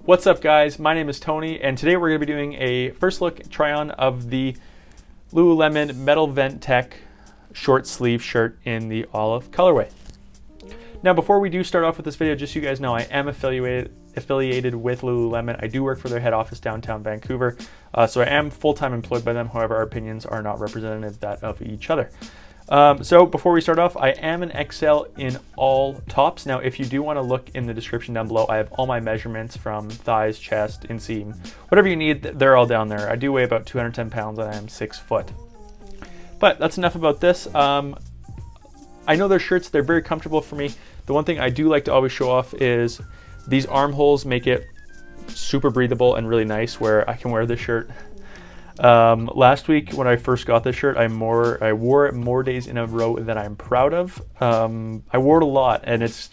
What's up guys, my name is Tony and today we're going to be doing a first look try on of the Lululemon Metal Vent Tech short sleeve shirt in the olive colorway. Now before we do start off with this video, just so you guys know, I am affiliated with Lululemon. I do work for their head office downtown Vancouver, so I am full-time employed by them. However, our opinions are not representative of each other. So before we start off, I am an XL in all tops. Now, if you do want to look in the description down below, I have all my measurements from thighs, chest, inseam, whatever you need, they're all down there. I do weigh about 210 pounds and I am 6 foot. But that's enough about this. I know their shirts, they're very comfortable for me. The one thing I do like to always show off is these armholes make it super breathable and really nice where I can wear this shirt. Last week when I first got this shirt, I wore it more days in a row than I'm proud of. I wore it a lot and it's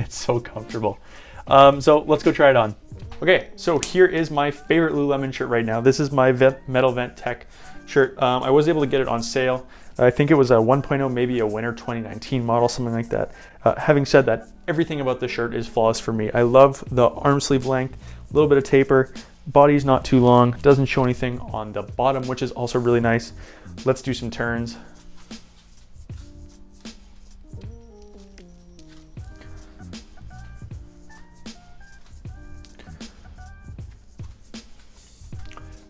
so comfortable. So let's go try it on. Okay, so here is my favorite Lululemon shirt right now. This is my Metal Vent Tech shirt. I was able to get it on sale. I think it was a 1.0, maybe a winter 2019 model, something like that. Having said that, everything about this shirt is flawless for me. I love the arm sleeve length, a little bit of taper, body's not too long, doesn't show anything on the bottom, which is also really nice. Let's do some turns.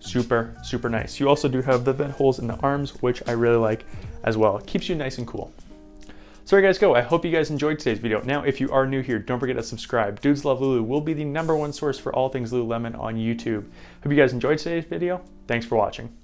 Super nice. You also do have the vent holes in the arms, which I really like as well. It keeps you nice and cool. So there you guys go. I hope you guys enjoyed today's video. Now, if you are new here, don't forget to subscribe. Dudes Love Lulu will be the #1 source for all things Lululemon on YouTube. Hope you guys enjoyed today's video. Thanks for watching.